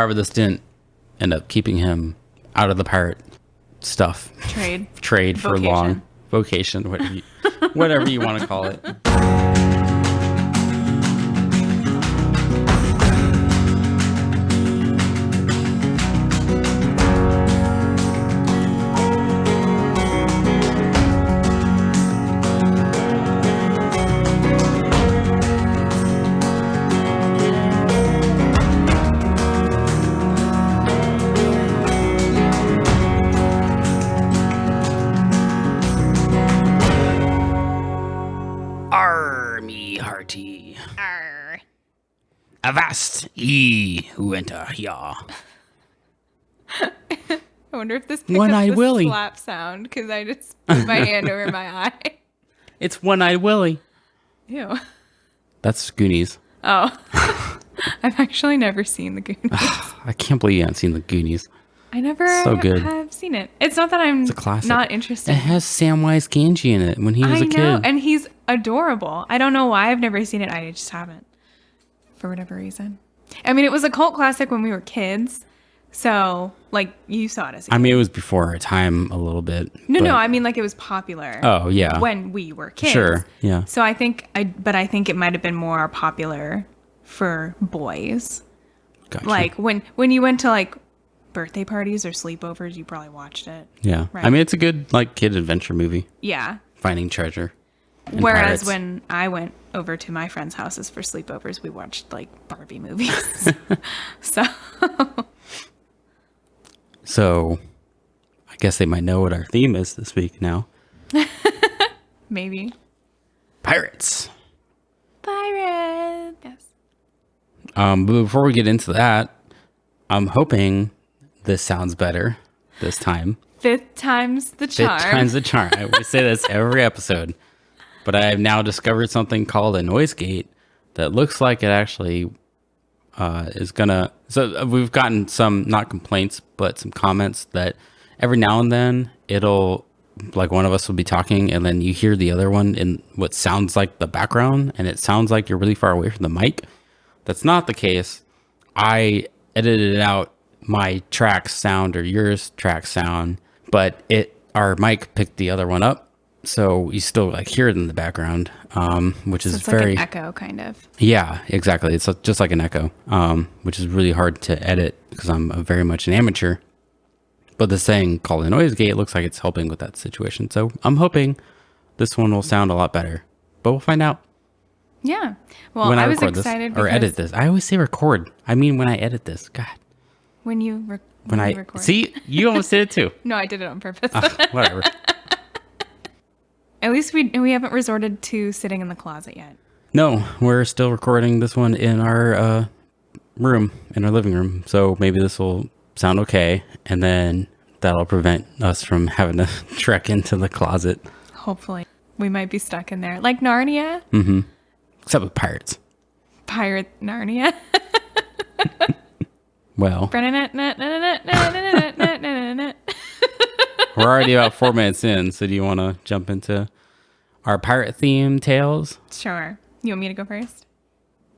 However, this didn't end up keeping him out of the pirate stuff. Trade for long. Vocation. Whatever you want to call it. Avast ye who enter here. I wonder if this picks One-eyed up the Willie. slap sound because I just put my hand over my eye. It's One-Eyed Willie. Ew. That's Goonies. Oh. I've actually never seen the Goonies. I can't believe you haven't seen the Goonies. I never have seen it. It's not that I'm not interested. It has Samwise Gamgee in it when he was a kid. I know, and he's adorable. I don't know why I've never seen it. I just haven't. For whatever reason. I mean, it was a cult classic when we were kids. So, like, you saw it as a kid. I mean, it was before our time a little bit. No, I mean, like, it was popular. Oh, yeah. When we were kids. Sure, yeah. So I think it might have been more popular for boys. Gotcha. Like, when you went to, like, birthday parties or sleepovers, you probably watched it. Yeah. Right? I mean, it's a good, like, kid adventure movie. Yeah. Finding treasure. Whereas when I went over to my friends' houses for sleepovers, we watched like Barbie movies. So I guess they might know what our theme is this week now. Maybe. Pirates. Yes. But before we get into that, I'm hoping this sounds better this time. Fifth time's the charm. Fifth time's the charm. We say this every episode. But I have now discovered something called a noise gate that looks like it actually is gonna. So we've gotten some, not complaints, but some comments that every now and then it'll, like one of us will be talking and then you hear the other one in what sounds like the background and it sounds like you're really far away from the mic. That's not the case. I edited out my track sound or yours track sound, but our mic picked the other one up. So you still like hear it in the background, which is very like an echo kind of. Yeah, exactly. It's just like an echo, which is really hard to edit because I'm very much an amateur. But the saying called a noise gate looks like it's helping with that situation. So I'm hoping this one will sound a lot better, but we'll find out. Yeah. Well, I was excited or edit this. I always say record. I mean, when I edit this, God. When you record. See, you almost did it too. No, I did it on purpose. Whatever. At least we haven't resorted to sitting in the closet yet. No, we're still recording this one in our room, in our living room. So maybe this will sound okay, and then that'll prevent us from having to trek into the closet. Hopefully. We might be stuck in there. Like Narnia? Mm-hmm. Except with pirates. Pirate Narnia? Well. We're already about 4 minutes in, so do you want to jump into our pirate theme tales? Sure. You want me to go first?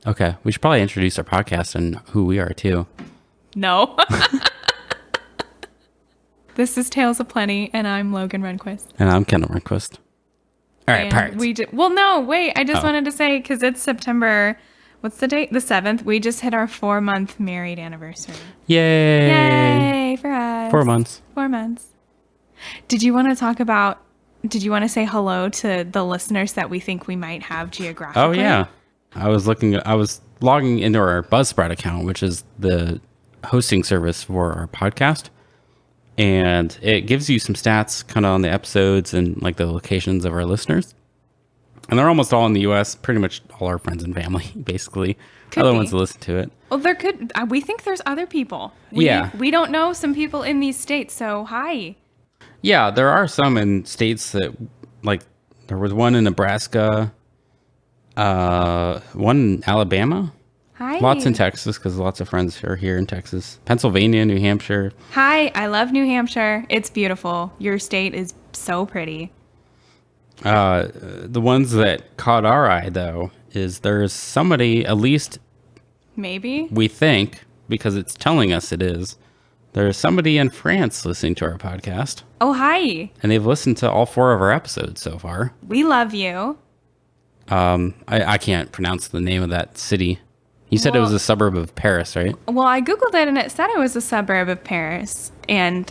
Okay. We should probably introduce our podcast and who we are, too. No. This is Tales of Plenty, and I'm Logan Runquist. And I'm Kendall Runquist. All right, pirates. Well, no, wait. I just wanted to say, because it's September, what's the date? The 7th. We just hit our 4-month married anniversary. Yay. Yay for us. 4 months. 4 months. Did you want to say hello to the listeners that we think we might have geographically? Oh, yeah. I was logging into our Buzzsprout account, which is the hosting service for our podcast. And it gives you some stats kind of on the episodes and like the locations of our listeners. And they're almost all in the U.S., pretty much all our friends and family, basically. Other ones that listen to it. Well, we think there's other people. We don't know some people in these states, so hi. Yeah, there are some in states that, like, there was one in Nebraska, one in Alabama. Hi. Lots in Texas, because lots of friends are here in Texas. Pennsylvania, New Hampshire. Hi, I love New Hampshire. It's beautiful. Your state is so pretty. The ones that caught our eye, though, is there's somebody, at least maybe we think, because it's telling us it is. There's somebody in France listening to our podcast, Oh, hi. and they've listened to all 4 of our episodes so far. We love you. I can't pronounce the name of that city. You said it was a suburb of Paris, right? Well, I Googled it and it said it was a suburb of Paris and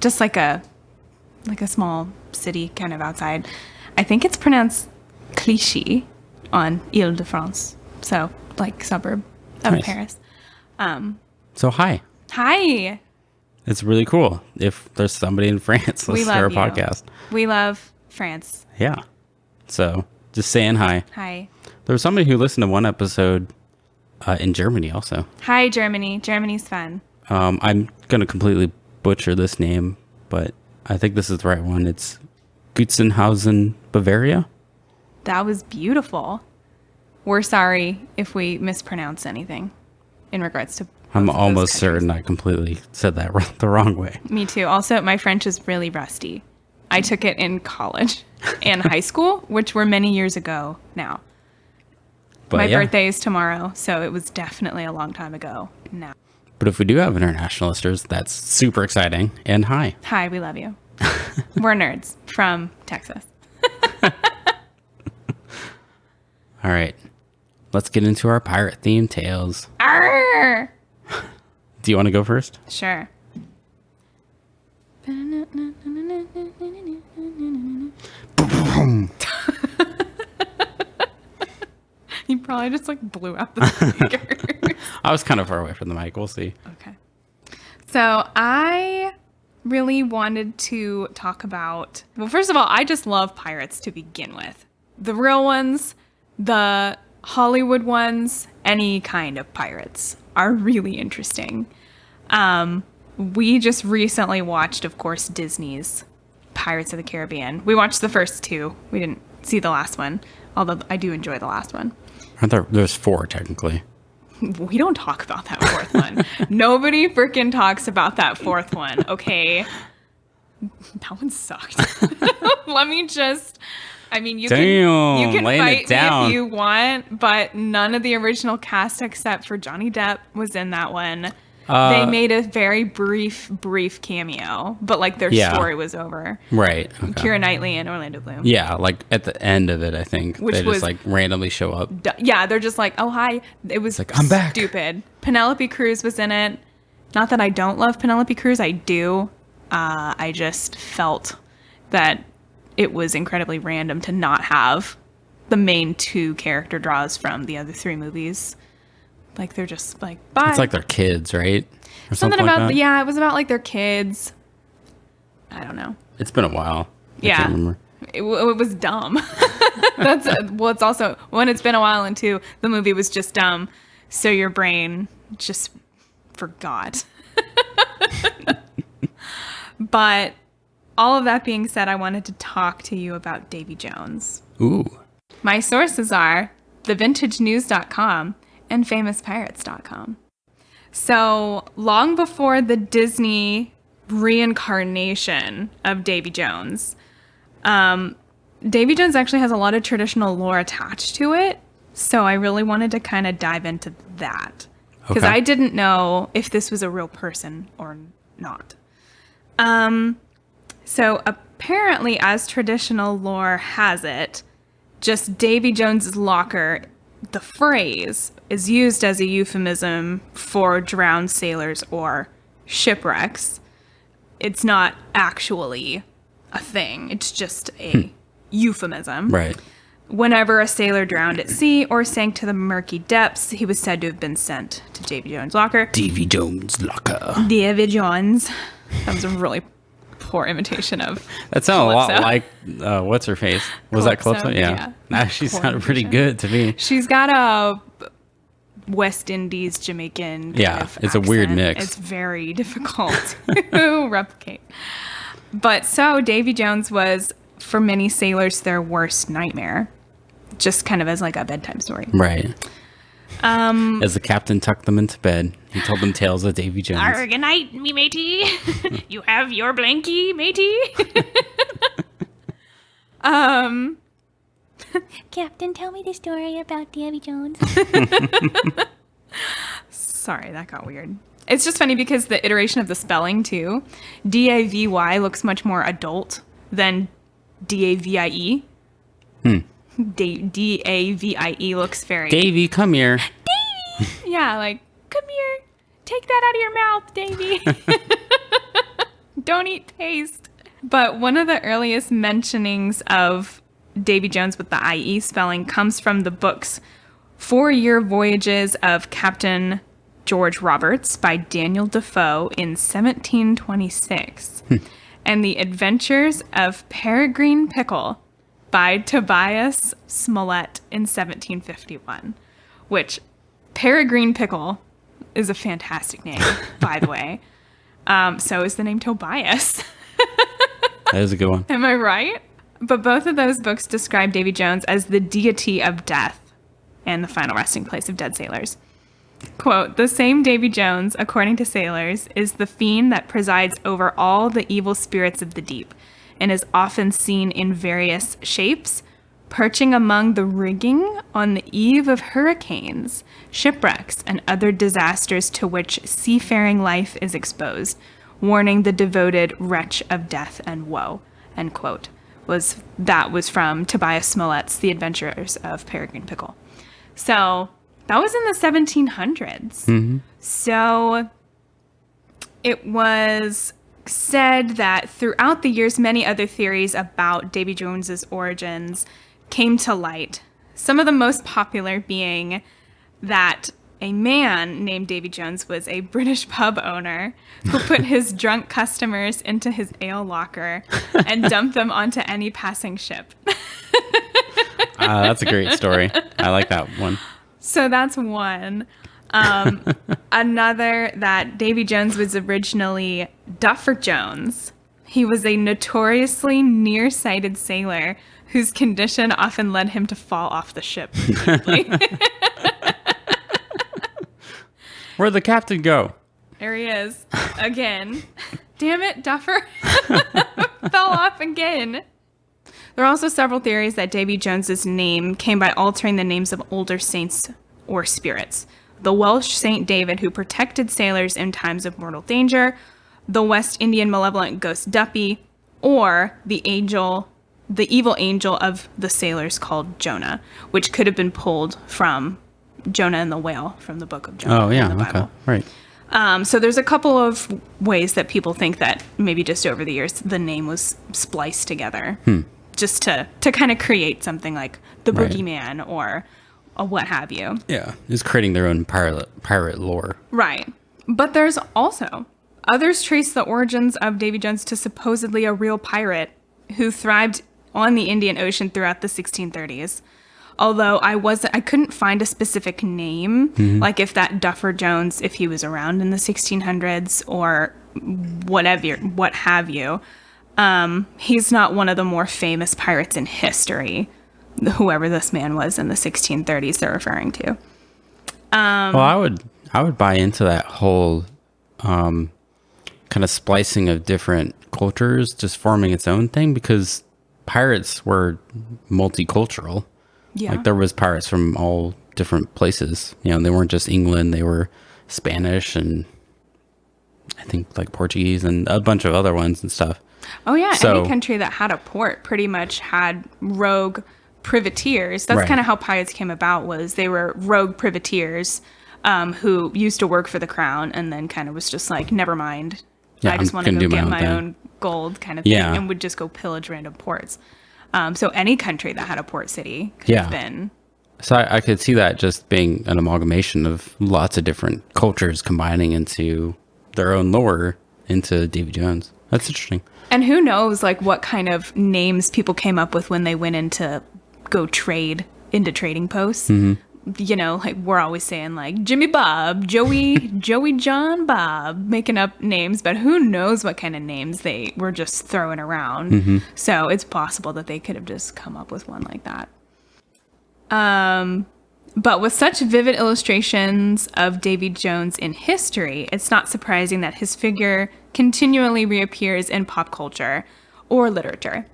just like a small city kind of outside. I think it's pronounced Clichy on Ile-de-France. So, like, suburb of Nice. Paris. So hi. Hi. It's really cool if there's somebody in France We listening to our love you. podcast. We love France. Yeah. So just saying hi. Hi. There was somebody who listened to one episode in Germany also. Hi, Germany. Germany's fun. I'm going to completely butcher this name, but I think this is the right one. It's Gutzenhausen, Bavaria. That was beautiful. We're sorry if we mispronounce anything in regards to I'm both of those almost countries. certain I completely said that the wrong way. Me too. Also, my French is really rusty. I took it in college and high school, which were many years ago now. But My yeah. birthday is tomorrow, so it was definitely a long time ago now. But if we do have international listeners, that's super exciting. And hi. Hi, we love you. We're nerds from Texas. All right. Let's get into our pirate-themed tales. Arr! Do you want to go first? Sure. You probably just like blew out the speaker. I was kind of far away from the mic. We'll see. Okay. So I really wanted to talk about, well, first of all, I just love pirates to begin with. The real ones, the Hollywood ones, any kind of pirates are really interesting. We just recently watched, of course, Disney's Pirates of the Caribbean. We watched the first 2. We didn't see the last one, although I do enjoy the last one. There's 4, technically. We don't talk about that 4th one. Nobody freaking talks about that 4th one, okay? That one sucked. Let me just... I mean, you can laying fight it down. me if you want, but none of the original cast except for Johnny Depp was in that one. They made a very brief cameo, but like their story was over. Right. Okay. Keira Knightley and Orlando Bloom. Yeah, like at the end of it, I think Which they was- just like randomly show up. Yeah, they're just like, oh, hi. It was like, I'm back. Stupid. Penelope Cruz was in it. Not that I don't love Penelope Cruz. I do. I just felt that it was incredibly random to not have the main 2 character draws from the other 3 movies. Like, they're just like, bye. It's like their kids, right? Or Something like about, that. yeah, it was about like their kids. I don't know. It's been a while. I Yeah. can't remember. It was dumb. That's well, it's also, one, it's been a while, and 2, the movie was just dumb. So your brain just forgot. But all of that being said, I wanted to talk to you about Davy Jones. Ooh. My sources are thevintagenews.com and famouspirates.com. So long before the Disney reincarnation of Davy Jones, Davy Jones actually has a lot of traditional lore attached to it. So I really wanted to kind of dive into that. Because Okay. I didn't know if this was a real person or not. So apparently, as traditional lore has it, just Davy Jones's locker, the phrase, is used as a euphemism for drowned sailors or shipwrecks. It's not actually a thing. It's just a euphemism. Right. Whenever a sailor drowned at sea or sank to the murky depths, he was said to have been sent to Davy Jones' locker. Davy Jones locker. Davy Jones. That was a really poor imitation of That sounded a lot Calypso. like what's her face? Was that Calypso, Calypso? Yeah. yeah. Nah, she Poor sounded pretty imitation. good to me. She's got a West Indies Jamaican kind Yeah, of it's a weird accent. mix. It's very difficult to replicate. But so Davy Jones was, for many sailors, their worst nightmare. Just kind of as like a bedtime story. Right. As the captain tucked them into bed, he told them tales of Davy Jones. Arr, good night, me matey. You have your blankie, matey. Captain, tell me the story about Davy Jones. Sorry, that got weird. It's just funny because the iteration of the spelling, too. Davy looks much more adult than Davie. Davie looks very... Davy, come here. Davy! Yeah, like, come here. Take that out of your mouth, Davy. Don't eat paste. But one of the earliest mentionings of Davy Jones with the IE spelling comes from the book's 4-Year Voyages of Captain George Roberts by Daniel Defoe in 1726, and The Adventures of Peregrine Pickle by Tobias Smollett in 1751, which Peregrine Pickle is a fantastic name, by the way. So is the name Tobias. That is a good one. Am I right? But both of those books describe Davy Jones as the deity of death and the final resting place of dead sailors. Quote, the same Davy Jones, according to sailors, is the fiend that presides over all the evil spirits of the deep, and is often seen in various shapes, perching among the rigging on the eve of hurricanes, shipwrecks, and other disasters to which seafaring life is exposed, warning the devoted wretch of death and woe, end quote. That was from Tobias Smollett's The Adventures of Peregrine Pickle. So that was in the 1700s. Mm-hmm. So it was said that throughout the years, many other theories about Davy Jones's origins came to light. Some of the most popular being that a man named Davy Jones was a British pub owner who put his drunk customers into his ale locker and dumped them onto any passing ship. That's a great story. I like that one. So that's one. Another, that Davy Jones was originally Duffer Jones. He was a notoriously nearsighted sailor whose condition often led him to fall off the ship repeatedly. Where'd the captain go? There he is. Again. Damn it, Duffer. Fell off again. There are also several theories that Davy Jones's name came by altering the names of older saints or spirits. The Welsh Saint David, who protected sailors in times of mortal danger, the West Indian malevolent ghost Duppy, or the evil angel of the sailors called Jonah, which could have been pulled from Jonah and the Whale from the book of Jonah. Oh, yeah, in the Bible. okay, right. So there's a couple of ways that people think that maybe just over the years the name was spliced together, just to kind of create something like the Right. Boogeyman or a what have you. Yeah, it's creating their own pirate lore. Right. But there's also others trace the origins of Davy Jones to supposedly a real pirate who thrived on the Indian Ocean throughout the 1630s. Although I couldn't find a specific name, like if that Duffer Jones, if he was around in the 1600s or whatever, what have you. He's not one of the more famous pirates in history, whoever this man was in the 1630s they're referring to. Well, I would buy into that whole kind of splicing of different cultures, just forming its own thing, because pirates were multicultural. Yeah. Like there was pirates from all different places. You know, they weren't just England, they were Spanish and I think like Portuguese and a bunch of other ones and stuff. Oh yeah, So- any country that had a port pretty much had rogue privateers. That's Right. kind of how pirates came about, was they were rogue privateers who used to work for the crown and then kind of was just like, never mind. Yeah, I just I'm want to gonna go do my get own my thing. own gold kind of thing, Yeah. and would just go pillage random ports. So any country that had a port city could Yeah. have been. So I could see that just being an amalgamation of lots of different cultures combining into their own lore into Davy Jones. That's interesting. And who knows, like, what kind of names people came up with when they went into go trade into trading posts. You know, like we're always saying like Jimmy Bob, Joey John Bob, making up names, but who knows what kind of names they were just throwing around. So it's possible that they could have just come up with one like that. But with such vivid illustrations of Davy Jones in history, it's not surprising that his figure continually reappears in pop culture or literature.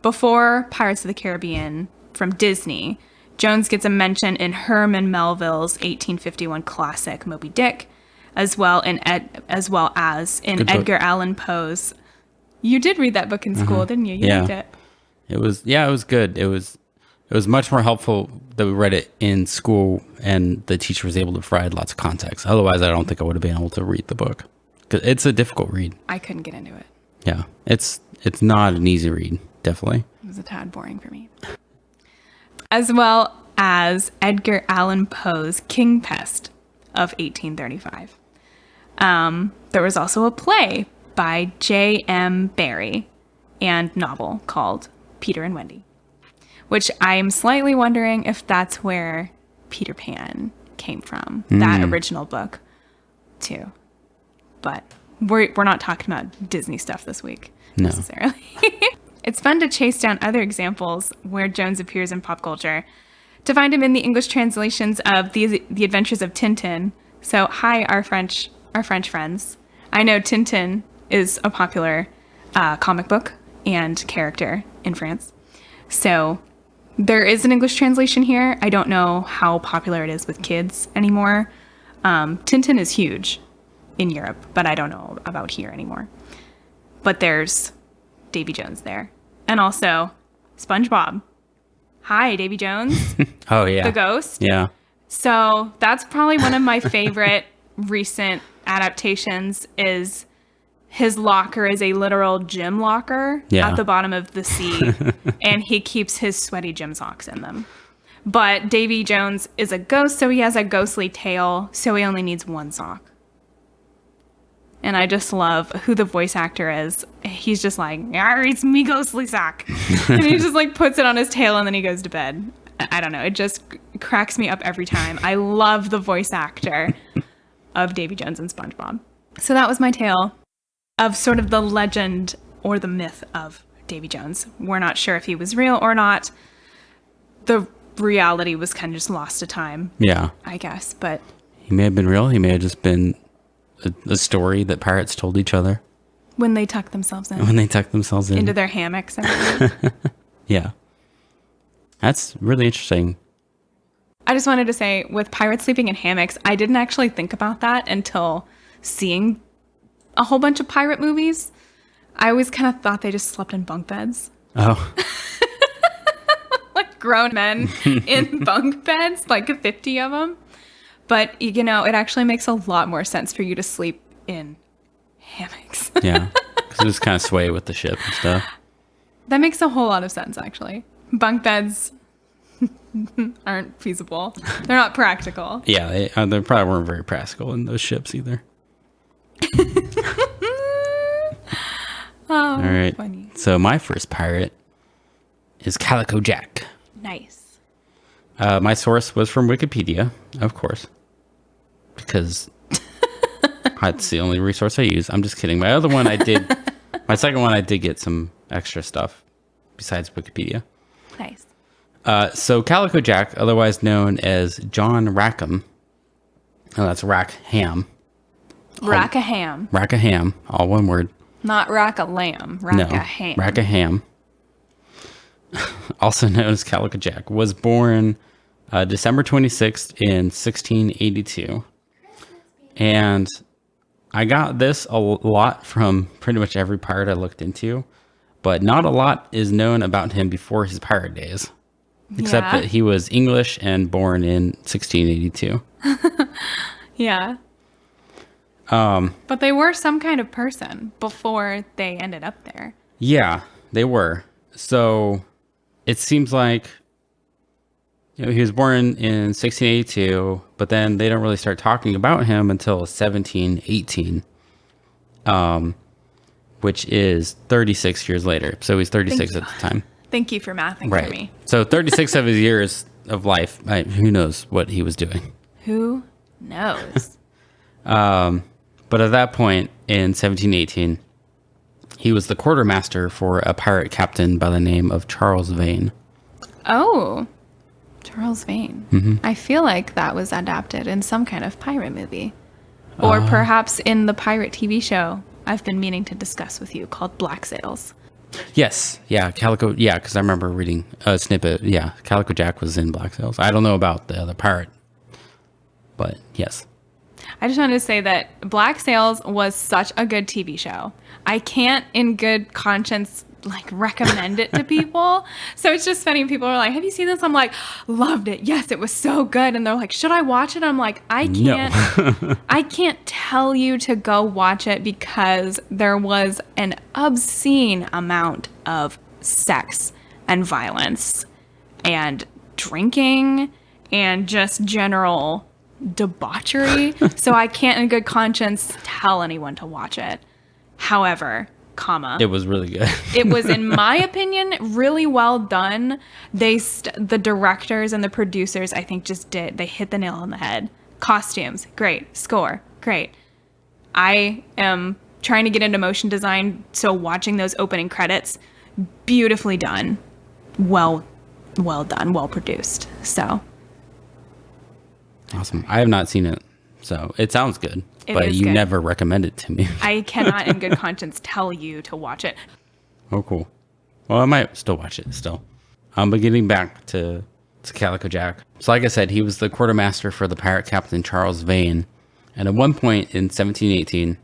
Before Pirates of the Caribbean from Disney, Jones gets a mention in Herman Melville's 1851 classic Moby Dick, as well as in Good book. Edgar Allan Poe's. You did read that book in school, didn't you? You Yeah. liked it. It was good. It was much more helpful that we read it in school and the teacher was able to provide lots of context. Otherwise, I don't think I would have been able to read the book. 'Cause it's a difficult read. I couldn't get into it. Yeah. It's not an easy read, definitely. It was a tad boring for me. As well as Edgar Allan Poe's King Pest of 1835. There was also a play by J.M. Barrie and novel called Peter and Wendy, which I'm slightly wondering if that's where Peter Pan came from, that original book too. But we're not talking about Disney stuff this week necessarily. It's fun to chase down other examples where Jones appears in pop culture, to find him in the English translations of the Adventures of Tintin. So hi, our French friends. I know Tintin is a popular comic book and character in France. So there is an English translation here. I don't know how popular it is with kids anymore. Tintin is huge in Europe, but I don't know about here anymore. But there's Davy Jones there. And also SpongeBob. Hi, Davy Jones. Oh, yeah. The ghost. Yeah. So that's probably one of my favorite recent adaptations is his locker is a literal gym locker at the bottom of the sea, and he keeps his sweaty gym socks in them. But Davy Jones is a ghost, so he has a ghostly tail, so he only needs one sock. And I just love who the voice actor is. He's just like, it's me ghostly sock. And he just like puts it on his tail and then he goes to bed. I don't know. It just cracks me up every time. I love the voice actor of Davy Jones and SpongeBob. So that was my tale of sort of the legend or the myth of Davy Jones. We're not sure if he was real or not. The reality was kind of just lost to time. Yeah. I guess, but He may have been real. He may have just been a story that pirates told each other when they tuck themselves in. when they tucked themselves in. Into their hammocks. And Yeah. That's really interesting. I just wanted to say, with pirates sleeping in hammocks, I didn't actually think about that until seeing a whole bunch of pirate movies. I always kind of thought they just slept in bunk beds. Oh. Like grown men in bunk beds, like 50 of them. But, you know, it actually makes a lot more sense for you to sleep in hammocks. Yeah. Because it just kind of sway with the ship and stuff. That makes a whole lot of sense, actually. Bunk beds aren't feasible. They're not practical. Yeah, they probably weren't very practical in those ships either. Oh, all right. funny. So my first pirate is Calico Jack. Nice. My source was from Wikipedia, of course, because that's the only resource I use. I'm just kidding. My second one, I did get some extra stuff besides Wikipedia. Nice. So Calico Jack, otherwise known as John Rackham, oh, that's Rackham. Rack-a-ham. Rackham, all one word. Not rack-a-lamb. Rack-a-ham. No, Rackham, also known as Calico Jack, was born December 26th in 1682. And I got this a lot from pretty much every pirate I looked into, but not a lot is known about him before his pirate days, except that he was English and born in 1682. Yeah. But they were some kind of person before they ended up there. Yeah, they were. So it seems like, you know, he was born in 1682, but then they don't really start talking about him until 1718, which is 36 years later. So he's 36 at the time. Thank you for mathing Right. for me. So 36 of his years of life, who knows what he was doing. Who knows? But at that point in 1718, he was the quartermaster for a pirate captain by the name of Charles Vane. Oh, Charles Vane. Mm-hmm. I feel like that was adapted in some kind of pirate movie. Or perhaps in the pirate TV show I've been meaning to discuss with you called Black Sails. Yes. Yeah. Calico. Yeah. Because I remember reading a snippet. Yeah. Calico Jack was in Black Sails. I don't know about the other pirate, but yes. I just wanted to say that Black Sails was such a good TV show. I can't in good conscience like recommend it to people. So it's just funny. People are like, have you seen this? I'm like, loved it. Yes, it was so good. And they're like, should I watch it? I'm like, I can't. No. I can't tell you to go watch it because there was an obscene amount of sex and violence and drinking and just general debauchery. So I can't in good conscience tell anyone to watch it. However, it was really good. it was, in my opinion, really well done. The directors and the producers, I think, they hit the nail on the head. Costumes, great. Score, great. I am trying to get into motion design, so watching those opening credits, beautifully done. Well done, well produced. So awesome. I have not seen it, so it sounds good. But you good. Never recommend it to me. I cannot in good conscience tell you to watch it. Oh, cool. Well, I might still watch it still. But getting back to Calico Jack. So like I said, he was the quartermaster for the pirate captain Charles Vane. And at one point in 1718,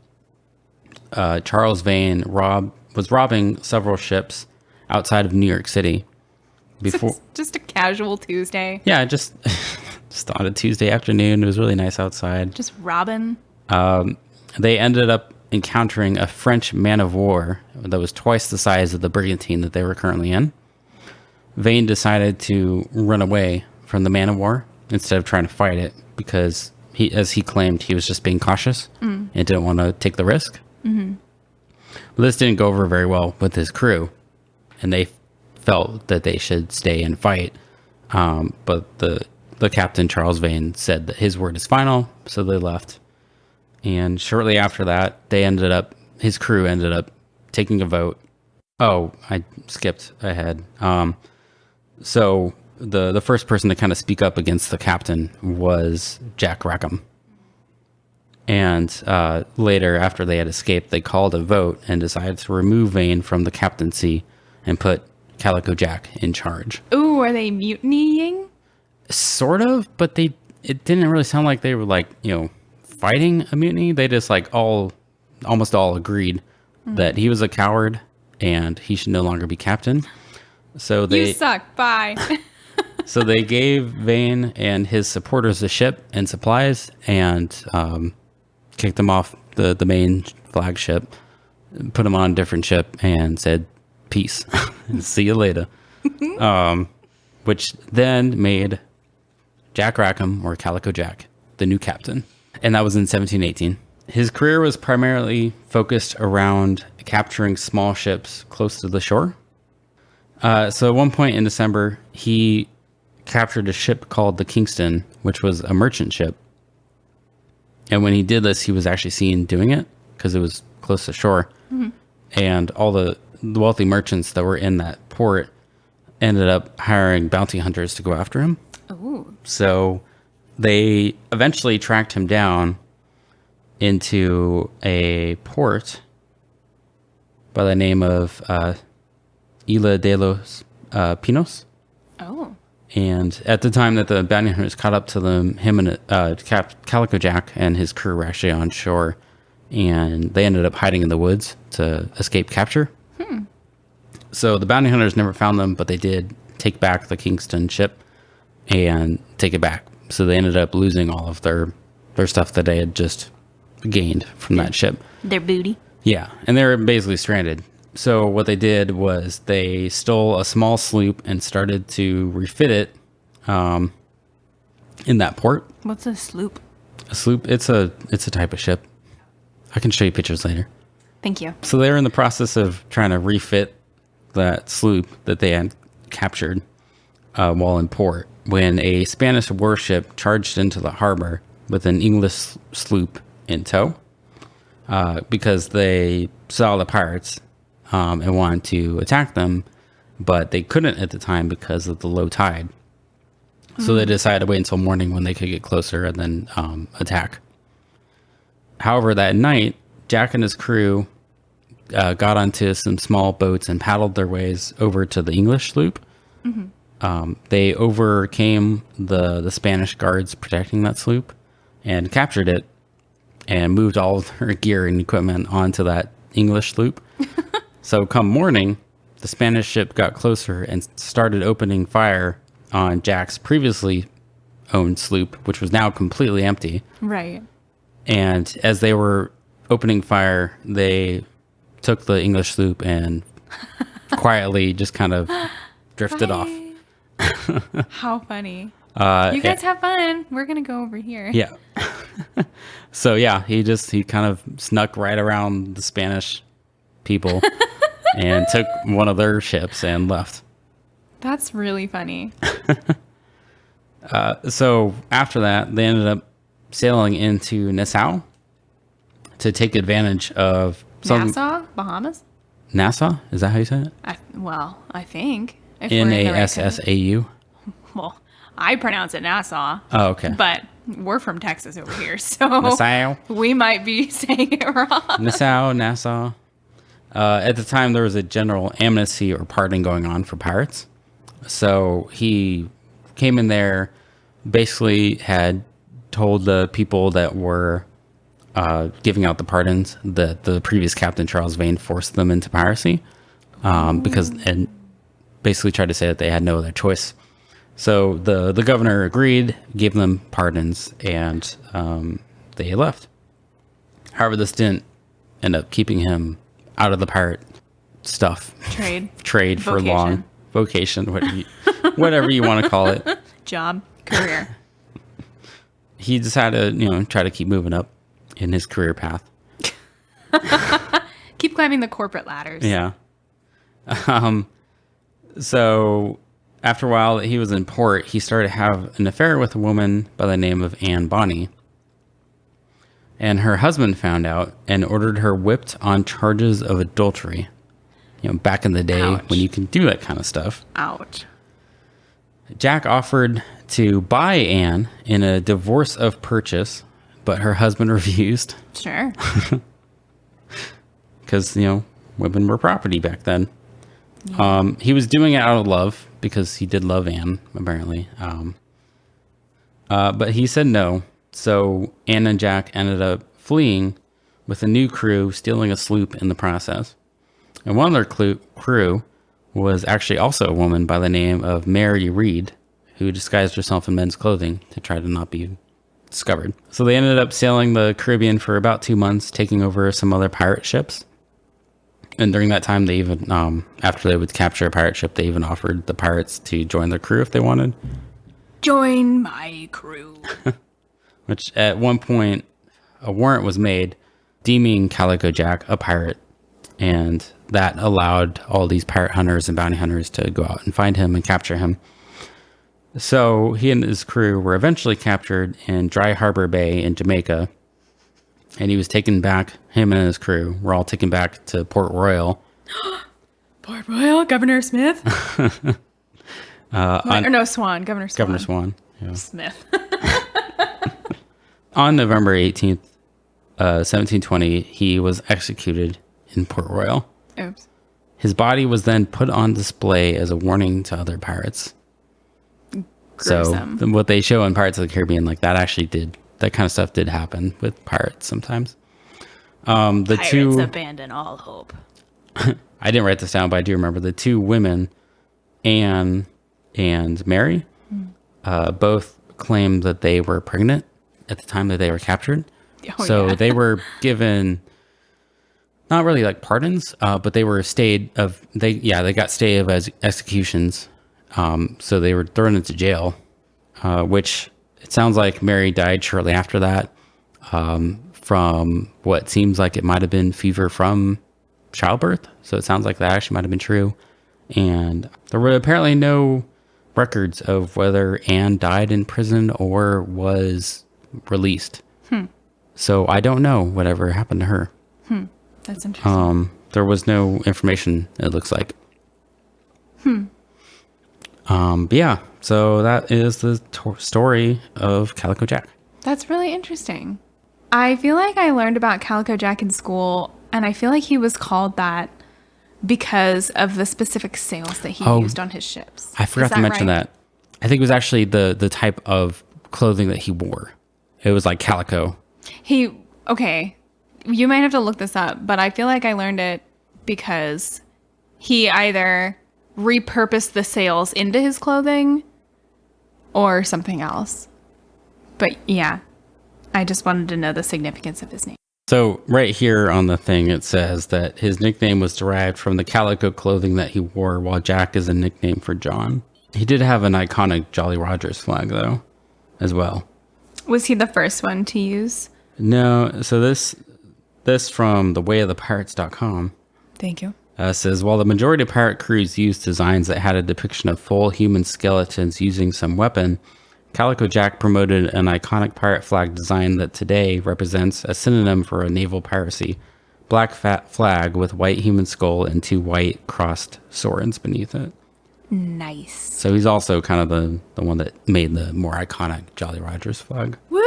Charles Vane was robbing several ships outside of New York City. Just a casual Tuesday. Yeah, just on a Tuesday afternoon. It was really nice outside. Just robbing. They ended up encountering a French man of war that was twice the size of the brigantine that they were currently in. Vane decided to run away from the man of war instead of trying to fight it because as he claimed, he was just being cautious and didn't want to take the risk. Mm-hmm. But this didn't go over very well with his crew, and they felt that they should stay and fight. But the captain, Charles Vane, said that his word is final, so they left. And shortly after that, his crew ended up taking a vote. Oh, I skipped ahead. So the first person to kind of speak up against the captain was Jack Rackham. And later, after they had escaped, they called a vote and decided to remove Vane from the captaincy and put Calico Jack in charge. Ooh, are they mutinying? Sort of, but it didn't really sound like they were fighting a mutiny. They just almost all agreed that he was a coward and he should no longer be captain. So you suck. Bye. So they gave Vane and his supporters a ship and supplies and kicked them off the main flagship, put them on a different ship and said, peace. See you later. Which then made Jack Rackham, or Calico Jack, the new captain. And that was in 1718. His career was primarily focused around capturing small ships close to the shore. So at one point in December, he captured a ship called the Kingston, which was a merchant ship. And when he did this, he was actually seen doing it because it was close to shore. Mm-hmm. And all the wealthy merchants that were in that port ended up hiring bounty hunters to go after him. Ooh. So they eventually tracked him down into a port by the name of Isla de los Pinos. Oh. And at the time that the bounty hunters caught up to them, him and Calico Jack and his crew were actually on shore, and they ended up hiding in the woods to escape capture. So the bounty hunters never found them, but they did take back the Kingston ship and take it back. So they ended up losing all of their stuff that they had just gained from that ship. Their booty. Yeah, and they were basically stranded. So what they did was they stole a small sloop and started to refit it in that port. What's a sloop? A sloop, it's a type of ship. I can show you pictures later. Thank you. So they were in the process of trying to refit that sloop that they had captured while in port when a Spanish warship charged into the harbor with an English sloop in tow because they saw the pirates and wanted to attack them, but they couldn't at the time because of the low tide. So they decided to wait until morning when they could get closer and then attack. However, that night, Jack and his crew got onto some small boats and paddled their ways over to the English sloop. Mm-hmm. They overcame the Spanish guards protecting that sloop and captured it and moved all of her gear and equipment onto that English sloop. So come morning, the Spanish ship got closer and started opening fire on Jack's previously owned sloop, which was now completely empty. Right. And as they were opening fire, they took the English sloop and quietly just kind of drifted off. How funny. You guys have fun. We're going to go over here. Yeah. So yeah, he kind of snuck right around the Spanish people and took one of their ships and left. That's really funny. So after that, they ended up sailing into Nassau to take advantage of Nassau, Bahamas? Nassau? Is that how you say it? I think. If we're in the right Nassau. Well, I pronounce it Nassau. Oh, okay. But we're from Texas over here, so Nassau. we might be saying it wrong. Nassau. At the time, there was a general amnesty or pardon going on for pirates. So he came in there, basically had told the people that were giving out the pardons that the previous captain, Charles Vane, forced them into piracy and basically tried to say that they had no other choice. So the governor agreed, gave them pardons, and they left. However, this didn't end up keeping him out of the pirate stuff. Trade for long. Vocation, whatever you want to call it. Job, career. He just had to, try to keep moving up in his career path. Keep climbing the corporate ladders. Yeah. So after a while that he was in port, he started to have an affair with a woman by the name of Anne Bonny. And her husband found out and ordered her whipped on charges of adultery. Back in the day. Ouch. When you can do that kind of stuff. Ouch. Jack offered to buy Anne in a divorce of purchase, but her husband refused. Sure. Because, women were property back then. Yeah. He was doing it out of love because he did love Anne, apparently. But he said no. So Anne and Jack ended up fleeing with a new crew, stealing a sloop in the process. And one of their crew was actually also a woman by the name of Mary Reed, who disguised herself in men's clothing to try to not be discovered. So they ended up sailing the Caribbean for about 2 months, taking over some other pirate ships. And during that time, they even, after they would capture a pirate ship, they even offered the pirates to join their crew if they wanted. Join my crew. Which at one point, a warrant was made deeming Calico Jack a pirate. And that allowed all these pirate hunters and bounty hunters to go out and find him and capture him. So he and his crew were eventually captured in Dry Harbor Bay in Jamaica. And he was taken back, him and his crew were all taken back to Port Royal. Port Royal, Governor Smith? Governor Swan. Governor Swan. Yeah. Smith. On November 18th, 1720, he was executed in Port Royal. Oops. His body was then put on display as a warning to other pirates. Gruesome. So what they show in Pirates of the Caribbean, that actually that kind of stuff did happen with pirates sometimes. Pirates abandon all hope. I didn't write this down, but I do remember the two women, Anne and Mary, both claimed that they were pregnant at the time that they were captured. Oh, so yeah. they were given not really pardons, but they were they got stay of executions. So they were thrown into jail, which it sounds like Mary died shortly after that, from what seems like it might have been fever from childbirth. So it sounds like that actually might have been true. And there were apparently no records of whether Anne died in prison or was released. So I don't know whatever happened to her. That's interesting. There was no information, it looks like. But yeah, so that is the story of Calico Jack. That's really interesting. I feel like I learned about Calico Jack in school, and I feel like he was called that because of the specific sails that he used on his ships. I forgot to mention that. I think it was actually the type of clothing that he wore. It was like calico. Okay, you might have to look this up, but I feel like I learned it because he either repurposed the sails into his clothing or something else. But yeah, I just wanted to know the significance of his name. So right here on the thing, it says that his nickname was derived from the calico clothing that he wore, while Jack is a nickname for John. He did have an iconic Jolly Rogers flag, though, as well. Was he the first one to use? No, so this from thewayofthepirates.com Thank you. says, while the majority of pirate crews used designs that had a depiction of full human skeletons using some weapon, Calico Jack promoted an iconic pirate flag design that today represents a synonym for a naval piracy. Black flag with white human skull and 2 white crossed swords beneath it. Nice. So he's also kind of the one that made the more iconic Jolly Rogers flag. Woo!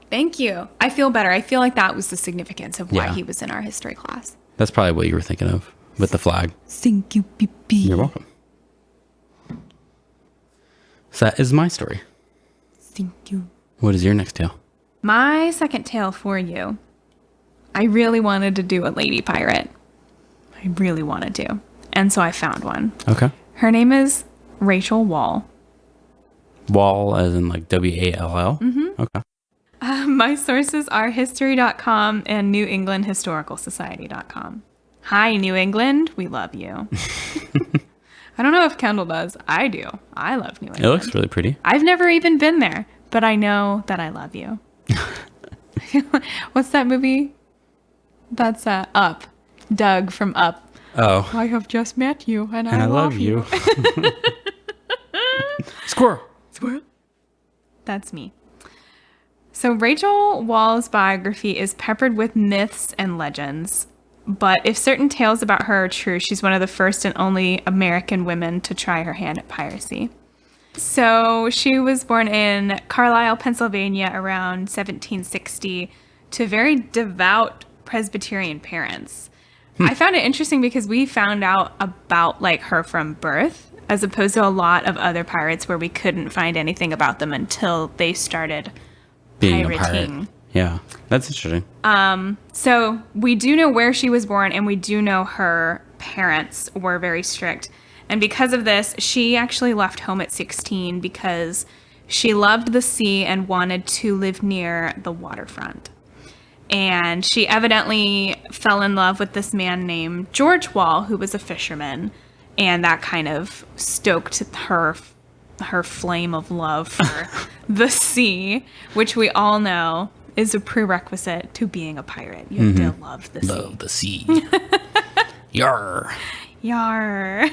Thank you. I feel better. I feel like that was the significance of why Yeah. he was in our history class. That's probably what you were thinking of with the flag. Thank you, PP. You're welcome. So that is my story. Thank you. What is your next tale? My second tale for you. I really wanted to do a lady pirate. I really wanted to. And so I found one. Okay. Her name is Rachel Wall. Wall as in like Wall? Mm-hmm. Okay. My sources are history.com and newenglandhistoricalsociety.com. Hi, New England. We love you. I don't know if Kendall does. I do. I love New England. It looks really pretty. I've never even been there, but I know that I love you. What's that movie? That's Up. Doug from Up. Oh. I have just met you, and And I love you. Squirrel. Squirrel. That's me. So Rachel Wall's biography is peppered with myths and legends. But if certain tales about her are true, she's one of the first and only American women to try her hand at piracy. So she was born in Carlisle, Pennsylvania around 1760 to very devout Presbyterian parents. I found it interesting because we found out about like her from birth, as opposed to a lot of other pirates where we couldn't find anything about them until they started Being pirating. a pirate. Yeah, that's interesting. So we do know where she was born, and we do know her parents were very strict. And because of this, she actually left home at 16 because she loved the sea and wanted to live near the waterfront. And she evidently fell in love with this man named George Wall, who was a fisherman. And that kind of stoked her flame of love for the sea, which we all know is a prerequisite to being a pirate. You have to love the sea. Love the sea. Yarr. Yar.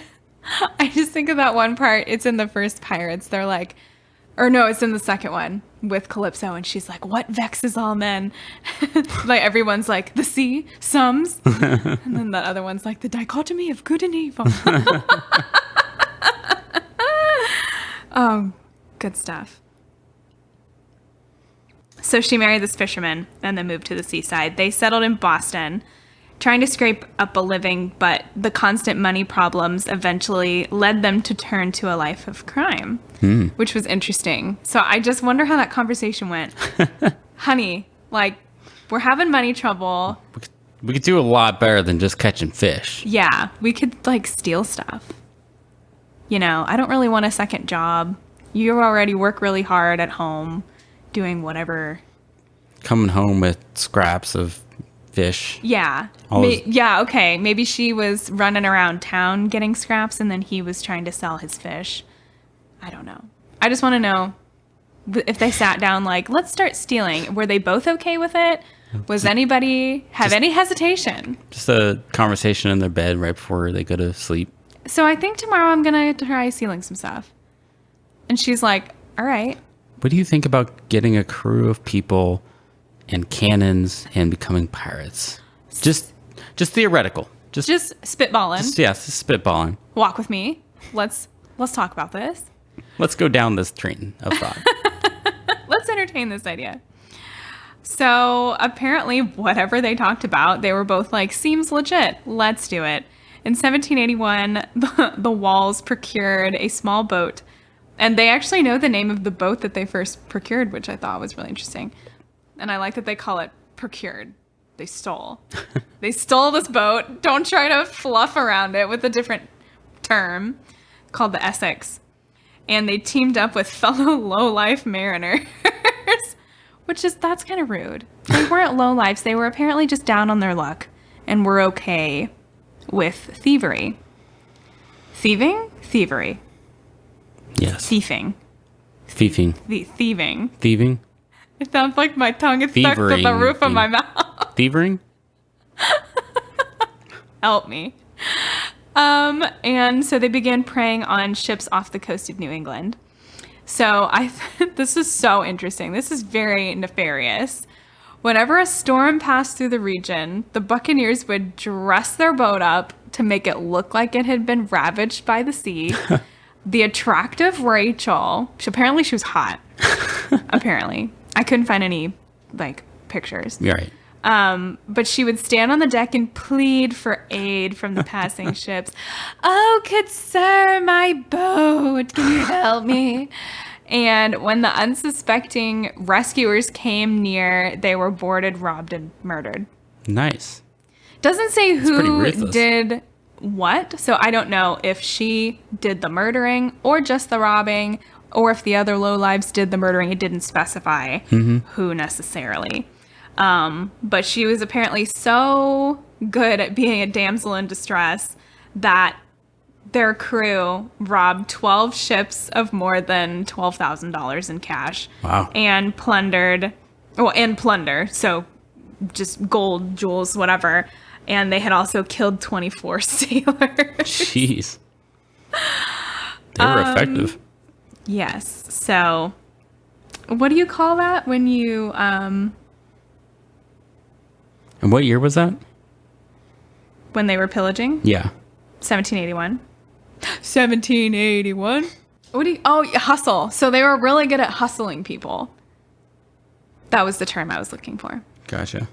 I just think of that one part. It's in the first Pirates. They're like, or no, it's in the second one with Calypso, and she's like, what vexes all men? Like everyone's like, the sea, sums. And then the other one's like, the dichotomy of good and evil. Oh, good stuff. So she married this fisherman and then moved to the seaside. They settled in Boston, trying to scrape up a living, but the constant money problems eventually led them to turn to a life of crime, which was interesting. So I just wonder how that conversation went. Honey, like, we're having money trouble. We could do a lot better than just catching fish. Yeah, we could, like, steal stuff. You know, I don't really want a second job. You already work really hard at home, doing Coming home with scraps of fish. Yeah. Always. Yeah, okay. Maybe she was running around town getting scraps and then he was trying to sell his fish. I don't know. I just want to know if they sat down like, let's start stealing. Were they both okay with it? Was anybody have any hesitation? Just a conversation in their bed right before they go to sleep. So I think tomorrow I'm going to try stealing some stuff. And she's like, all right. What do you think about getting a crew of people and cannons and becoming pirates? Just theoretical. Just spitballing. Just spitballing. Walk with me. Let's talk about this. Let's go down this train of thought. Let's entertain this idea. So apparently whatever they talked about, they were both like, seems legit. Let's do it. In 1781, the Walls procured a small boat. And they actually know the name of the boat that they first procured, which I thought was really interesting. And I like that they call it procured. They stole. They stole this boat. Don't try to fluff around it with a different term, called the Essex. And they teamed up with fellow lowlife mariners, that's kind of rude. They weren't lowlifes. They were apparently just down on their luck and were okay with thievery. Thieving? Thievery. Yes. Thieving. Thieving. Thieving. Thieving? It sounds like my tongue is stuck to the roof of my mouth. Thievering? Help me. And so they began preying on ships off the coast of New England. So this is so interesting. This is very nefarious. Whenever a storm passed through the region, the buccaneers would dress their boat up to make it look like it had been ravaged by the sea. The attractive Rachel, apparently she was hot. Apparently. I couldn't find any, pictures. You're right. But she would stand on the deck and plead for aid from the passing ships. Oh, good sir, my boat. Can you help me? And when the unsuspecting rescuers came near, they were boarded, robbed, and murdered. Nice. Doesn't say who ruthless. did what. So I don't know if she did the murdering or just the robbing, or if the other lowlives did the murdering. It didn't specify who necessarily. But she was apparently so good at being a damsel in distress that their crew robbed 12 ships of more than $12,000 in cash. Wow. And plunder. So just gold, jewels, whatever. And they had also killed 24 sailors. Jeez. They were effective. Yes. So what do you call that when you... And what year was that? When they were pillaging? Yeah. 1781. 1781? Hustle. So they were really good at hustling people. That was the term I was looking for. Gotcha.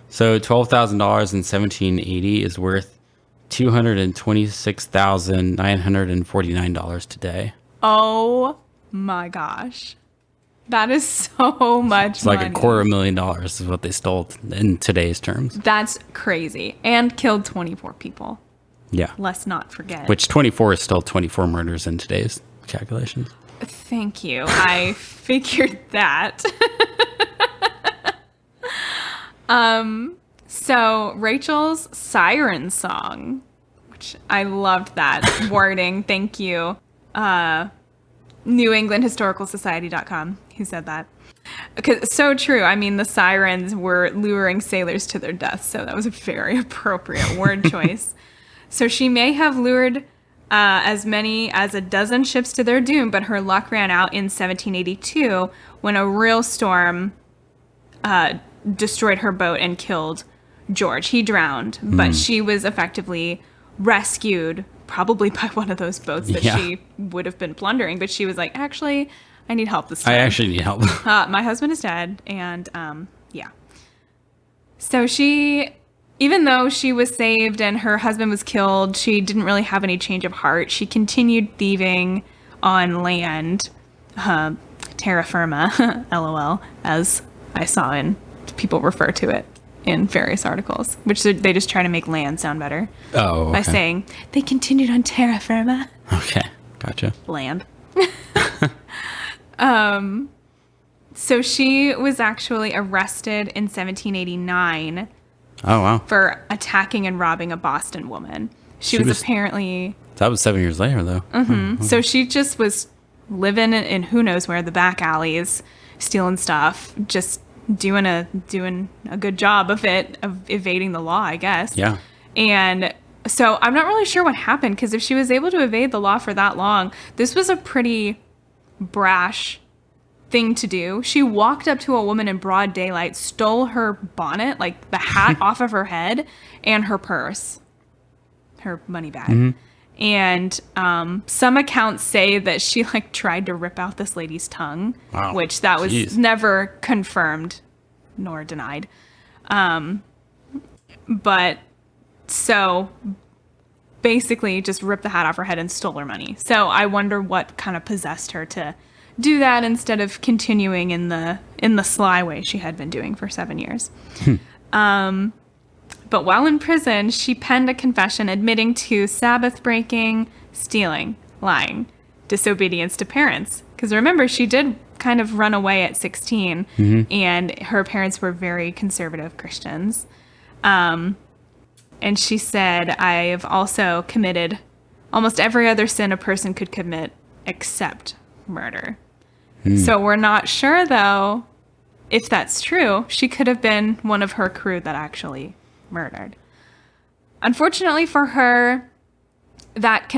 So $12,000 in 1780 is worth $226,949 today. Oh my gosh. That is so much It's like money. $250,000 is what they stole in today's terms. That's crazy. And killed 24 people. Yeah. Let's not forget. Which 24 is still 24 murders in today's calculations. Thank you. I figured that. So Rachel's siren song, which I loved that wording. Thank you. NewEnglandHistoricalSociety.com. Who said that? Because it's so true. I mean, the sirens were luring sailors to their deaths, so that was a very appropriate word choice. So she may have lured as many as a dozen ships to their doom, but her luck ran out in 1782 when a real storm destroyed her boat and killed George. He drowned, but she was effectively rescued, probably by one of those boats that she would have been plundering. But she was like, actually, I need help this time. I actually need help. My husband is dead, and yeah. So she, even though she was saved and her husband was killed, she didn't really have any change of heart. She continued thieving on land, terra firma, LOL, as I saw in people refer to it in various articles, which they just try to make land sound better. Oh, okay. By saying, they continued on terra firma. Okay, gotcha. Land. So she was actually arrested in 1789 Oh, wow. for attacking and robbing a Boston woman. She was apparently... That was 7 years later, though. Mm-hmm. So she just was living in who knows where, the back alleys, stealing stuff, just doing a good job of evading the law, I guess. Yeah. And so I'm not really sure what happened, because if she was able to evade the law for that long, this was a pretty brash thing to do. She walked up to a woman in broad daylight, stole her bonnet, like the hat off of her head, and her purse, her money bag. Mm-hmm. And some accounts say that she tried to rip out this lady's tongue, wow. which that was never confirmed nor denied. But so basically just ripped the hat off her head and stole her money. So I wonder what kind of possessed her to do that instead of continuing in the sly way she had been doing for 7 years. But while in prison, she penned a confession admitting to Sabbath breaking, stealing, lying, disobedience to parents. Because remember, she did kind of run away at 16, and her parents were very conservative Christians. And she said, I have also committed almost every other sin a person could commit except murder. So we're not sure, though, if that's true. She could have been one of her crew that actually murdered. Unfortunately for her, that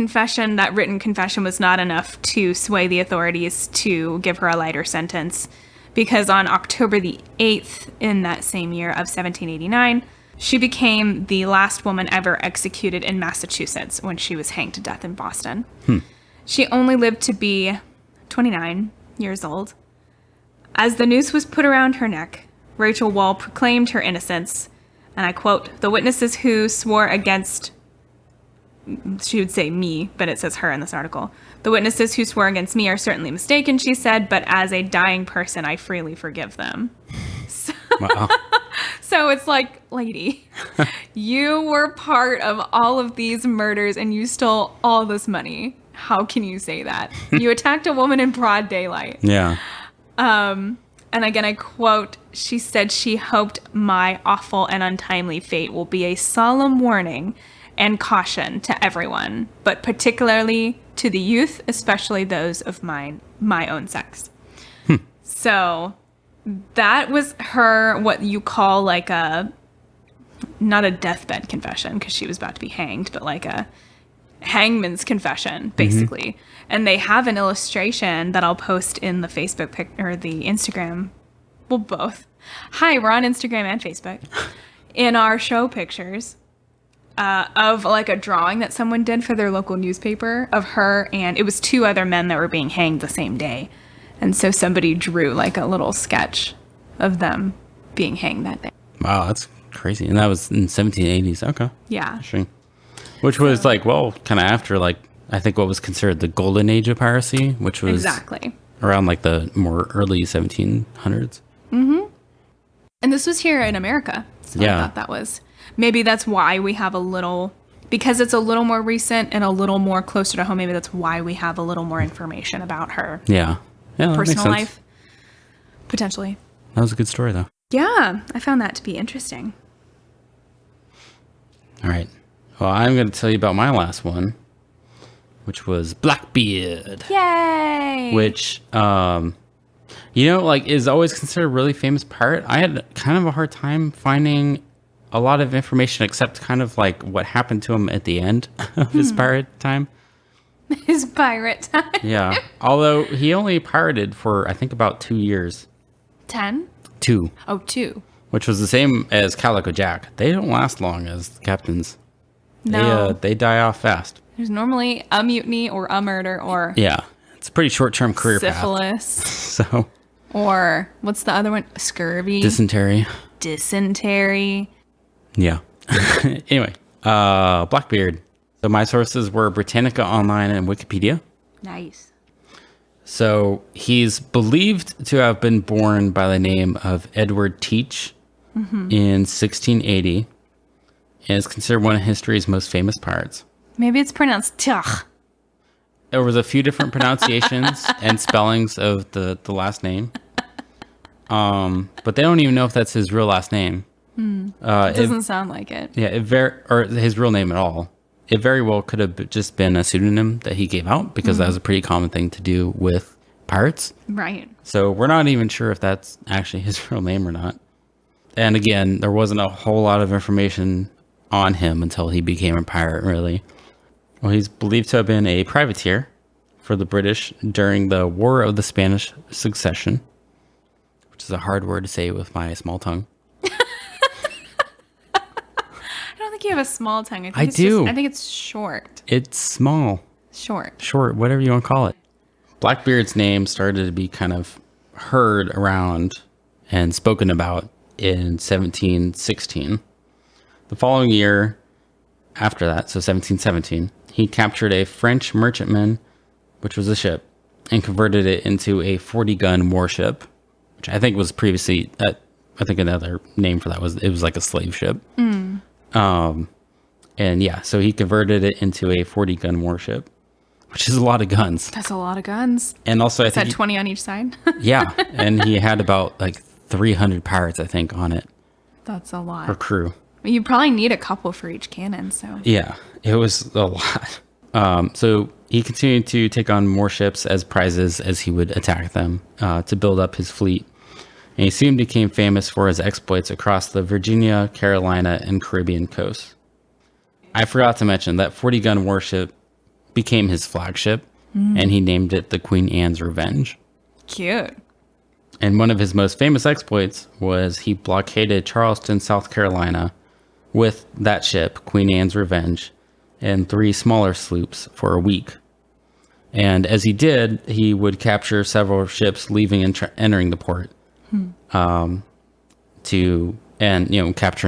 written confession was not enough to sway the authorities to give her a lighter sentence, because on October the 8th in that same year of 1789, she became the last woman ever executed in Massachusetts when she was hanged to death in Boston. She only lived to be 29 years old. As the noose was put around her neck, Rachel Wall proclaimed her innocence, and I quote, "The witnesses who swore against," she would say me, but it says her in this article, "The witnesses who swore against me are certainly mistaken," she said, "but as a dying person, I freely forgive them." So, Wow. so it's like, lady, you were part of all of these murders and you stole all this money. How can you say that? You attacked a woman in broad daylight. Yeah. And again, I quote, she said she hoped my awful and untimely fate will be a solemn warning and caution to everyone, but particularly to the youth, especially those of my own sex. So that was her, what you call like not a deathbed confession, because she was about to be hanged, but like a hangman's confession, basically. And they have an illustration that I'll post in the Facebook or the Instagram. Well, both. Hi, we're on Instagram and Facebook. In our show pictures of like a drawing that someone did for their local newspaper of her, and it was 2 other men that were being hanged the same day. And so somebody drew like a little sketch of them being hanged that day. Wow, that's crazy. And that was in 1780s. Okay. Yeah. Interesting. Which was like, well, kind of after like, I think what was considered the golden age of piracy, which was exactly around like the more early 1700s. And this was here in America. So I thought that was, maybe that's why we have because it's a little more recent and a little more closer to home, maybe that's why we have a little more information about her. Yeah. Yeah, that personal makes sense. life. Potentially. That was a good story, though. Yeah, I found that to be interesting. All right. Well, I'm going to tell you about my last one, which was Blackbeard. Yay! Which, is always considered a really famous pirate. I had kind of a hard time finding a lot of information except kind of like what happened to him at the end of his pirate time. His pirate time. Yeah. Although he only pirated for, I think, about 2 years. 10? 2. Oh, 2. Which was the same as Calico Jack. They don't last long as captains. No. They die off fast. There's normally a mutiny or a murder or Yeah. It's a pretty short-term career syphilis. So. Or what's the other one? Scurvy. Dysentery. Yeah. Anyway, Blackbeard. So my sources were Britannica Online and Wikipedia. Nice. So he's believed to have been born by the name of Edward Teach in 1680 and is considered one of history's most famous pirates. Maybe it's pronounced Tach. There was a few different pronunciations and spellings of the last name. But they don't even know if that's his real last name. It doesn't sound like it. Yeah, or his real name at all. It very well could have just been a pseudonym that he gave out because that was a pretty common thing to do with pirates. Right. So we're not even sure if that's actually his real name or not. And again, there wasn't a whole lot of information on him until he became a pirate, really. Well, he's believed to have been a privateer for the British during the War of the Spanish Succession, which is a hard word to say with my small tongue. I don't think you have a small tongue. I do. I think it's short. It's small. Short. Whatever you want to call it. Blackbeard's name started to be kind of heard around and spoken about in 1716. The following year after that, so 1717, he captured a French merchantman, which was a ship, and converted it into a 40-gun warship, which I think was previously, I think another name for that was, it was like a slave ship. And yeah, so he converted it into a 40-gun warship, which is a lot of guns. That's a lot of guns. And also, I think 20 on each side. yeah, and he had about like 300 pirates, I think, on it. That's a lot. Or crew. You probably need a couple for each cannon, so. Yeah, it was a lot. So he continued to take on more ships as prizes as he would attack them to build up his fleet. And he soon became famous for his exploits across the Virginia, Carolina, and Caribbean coasts. I forgot to mention that 40-gun warship became his flagship, and he named it the Queen Anne's Revenge. Cute. And one of his most famous exploits was he blockaded Charleston, South Carolina, with that ship, Queen Anne's Revenge, and 3 smaller sloops for a week. And as he did, he would capture several ships leaving and entering the port, capturing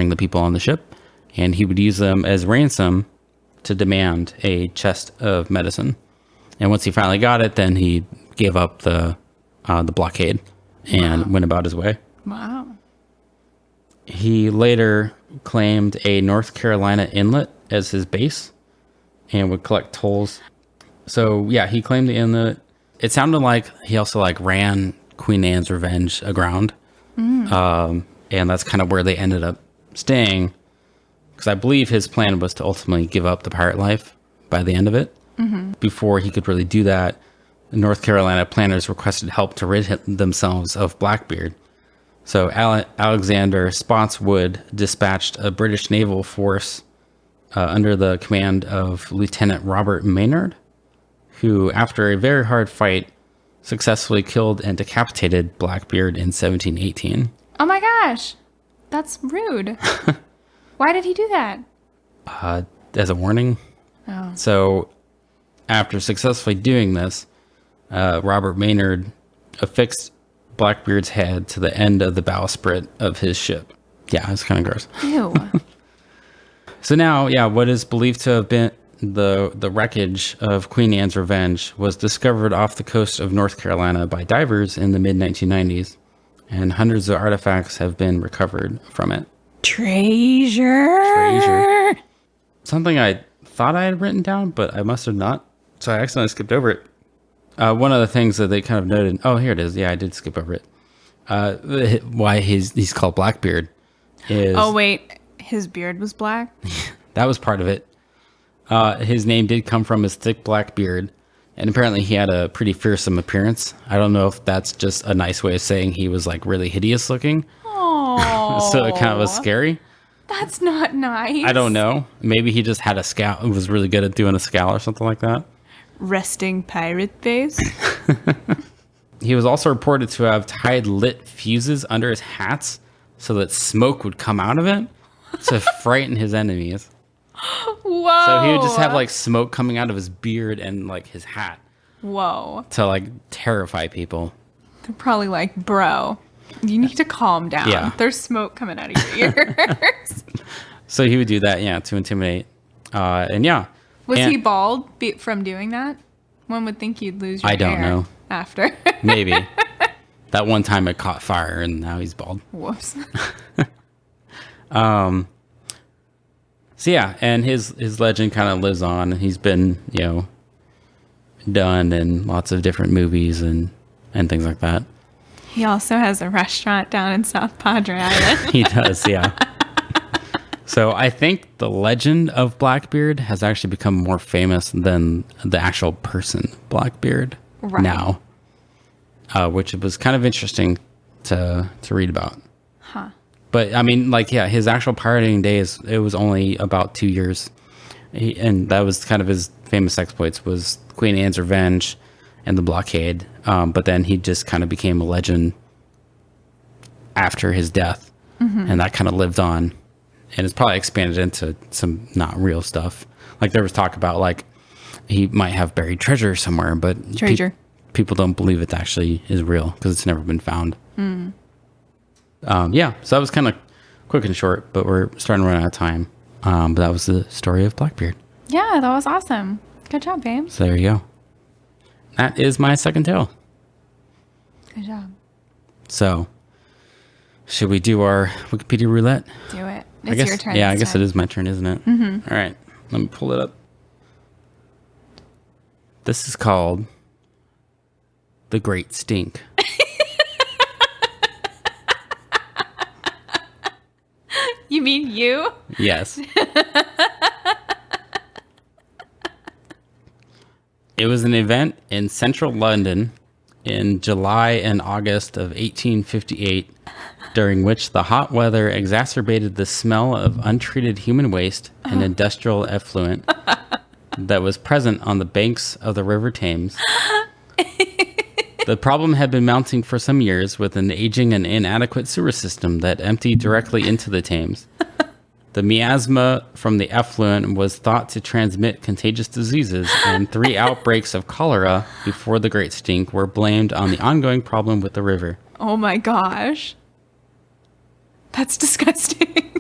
the people on the ship. And he would use them as ransom to demand a chest of medicine. And once he finally got it, then he gave up the blockade and went about his way. Wow. He later claimed a North Carolina inlet as his base and would collect tolls. So yeah, he claimed the inlet. It sounded like he also like ran Queen Anne's Revenge aground. And that's kind of where they ended up staying. Because I believe his plan was to ultimately give up the pirate life by the end of it. Before he could really do that, the North Carolina planters requested help to rid themselves of Blackbeard. So Alexander Spotswood dispatched a British naval force under the command of Lieutenant Robert Maynard, who, after a very hard fight, successfully killed and decapitated Blackbeard in 1718. Oh my gosh. That's rude. Why did he do that? As a warning. Oh. So, after successfully doing this, Robert Maynard affixed Blackbeard's head to the end of the bowsprit of his ship. Yeah, it's kind of gross. Ew. So now, yeah, what is believed to have been the wreckage of Queen Anne's Revenge was discovered off the coast of North Carolina by divers in the mid-1990s, and hundreds of artifacts have been recovered from it. Treasure. Something I thought I had written down, but I must have not. So I accidentally skipped over it. One of the things that they kind of noted. Oh, here it is. Yeah, I did skip over it. Why he's called Blackbeard is. Oh wait, his beard was black. That was part of it. His name did come from his thick black beard, and apparently he had a pretty fearsome appearance. I don't know if that's just a nice way of saying he was like really hideous looking. Oh. So it kind of was scary. That's not nice. I don't know. Maybe he just had a scowl. Was really good at doing a scowl or something like that. Resting pirate face. He was also reported to have tied lit fuses under his hats so that smoke would come out of it to frighten his enemies. Whoa. So he would just have like smoke coming out of his beard and like his hat. Whoa. To like terrify people. They're probably like, bro, you need to calm down. Yeah. There's smoke coming out of your ears. So he would do that, yeah, to intimidate. And yeah. Was he bald from doing that? One would think you'd lose your hair. I don't know. After. Maybe. That one time it caught fire and now he's bald. Whoops. So yeah, and his legend kind of lives on. He's been, done in lots of different movies and things like that. He also has a restaurant down in South Padre Island. He does, yeah. So I think the legend of Blackbeard has actually become more famous than the actual person Blackbeard now, which was kind of interesting to read about. Huh. But I mean, like, yeah, his actual pirating days, it was only about 2 years. And that was kind of his famous exploits was Queen Anne's Revenge and the blockade. But then he just kind of became a legend after his death. Mm-hmm. And that kind of lived on. And it's probably expanded into some not real stuff. Like there was talk about like he might have buried treasure somewhere, but people don't believe it actually is real because it's never been found. Mm. Yeah, so that was kind of quick and short, but we're starting to run out of time. But that was the story of Blackbeard. Yeah, that was awesome. Good job, babe. So there you go. that is my second tale. Good job. So, should we do our Wikipedia roulette? Do it. I guess, your turn. Yeah, I this guess time. it is my turn, isn't it? Mm-hmm. All right, let me pull it up. This is called The Great Stink. You mean you? Yes. It was an event in central London in July and August of 1858, during which the hot weather exacerbated the smell of untreated human waste and industrial effluent that was present on the banks of the River Thames. The problem had been mounting for some years with an aging and inadequate sewer system that emptied directly into the Thames. The miasma from the effluent was thought to transmit contagious diseases, and 3 outbreaks of cholera before the Great Stink were blamed on the ongoing problem with the river. Oh my gosh. That's disgusting.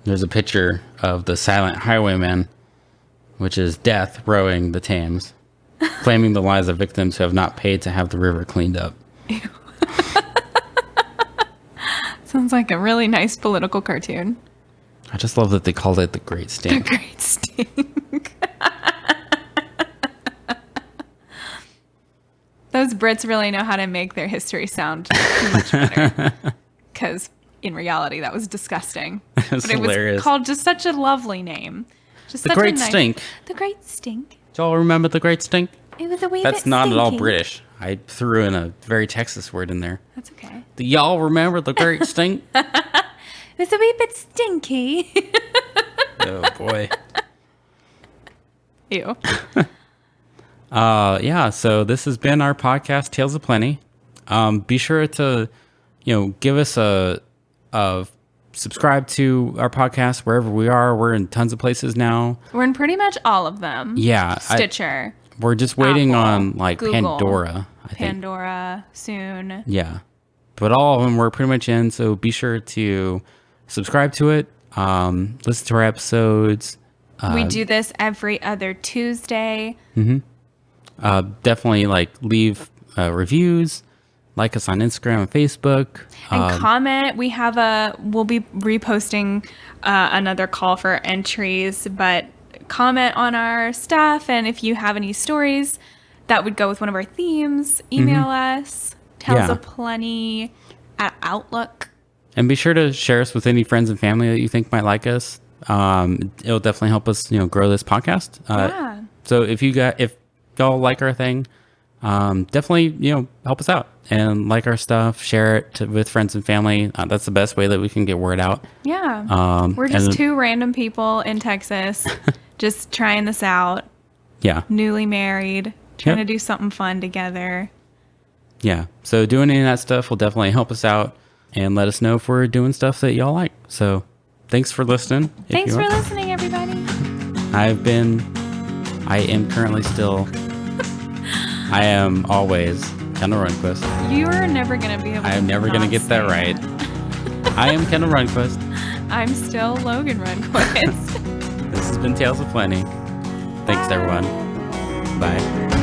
There's a picture of the silent highwayman, which is death rowing the Thames, claiming the lives of victims who have not paid to have the river cleaned up. Ew. Sounds like a really nice political cartoon. I just love that they called it The Great Stink. The Great Stink. Those Brits really know how to make their history sound much better. Because in reality, that was disgusting. That's hilarious. It was called just such a lovely name. Just The such Great a nice, Stink. The Great Stink. Do y'all remember The Great Stink? It was a wee That's bit not at all stinky. British. I threw in a very Texas word in there. That's okay. Do y'all remember The Great Stink? It was a wee bit stinky. Oh, boy. Ew. Yeah, so this has been our podcast, Tales of Plenty. Be sure to, give us a subscribe to our podcast wherever we are. We're in tons of places now. We're in pretty much all of them. Yeah. Stitcher. We're just waiting Apple, on like Google, Pandora, I think. Pandora soon. Yeah. But all of them we're pretty much in, so be sure to subscribe to it, listen to our episodes. We do this every other Tuesday. Definitely leave reviews, like us on Instagram and Facebook. And comment. We'll be reposting another call for entries, but comment on our stuff. And if you have any stories that would go with one of our themes, email us. Tales of Plenty at Outlook. And be sure to share us with any friends and family that you think might like us. It'll definitely help us, grow this podcast. Yeah. So if y'all like our thing, definitely, help us out and like our stuff, share it with friends and family. That's the best way that we can get word out. Yeah. We're just 2 random people in Texas just trying this out. Yeah. Newly married, trying to do something fun together. Yeah. So doing any of that stuff will definitely help us out and let us know if we're doing stuff that y'all like. So thanks for listening. Thanks for listening, everybody. I am currently still, I am always Kendall Runquist. You're never going to be able to I am never going to get that right. I am Kendall Runquist. I'm still Logan Runquist. This has been Tales of Plenty. Thanks, everyone. Bye.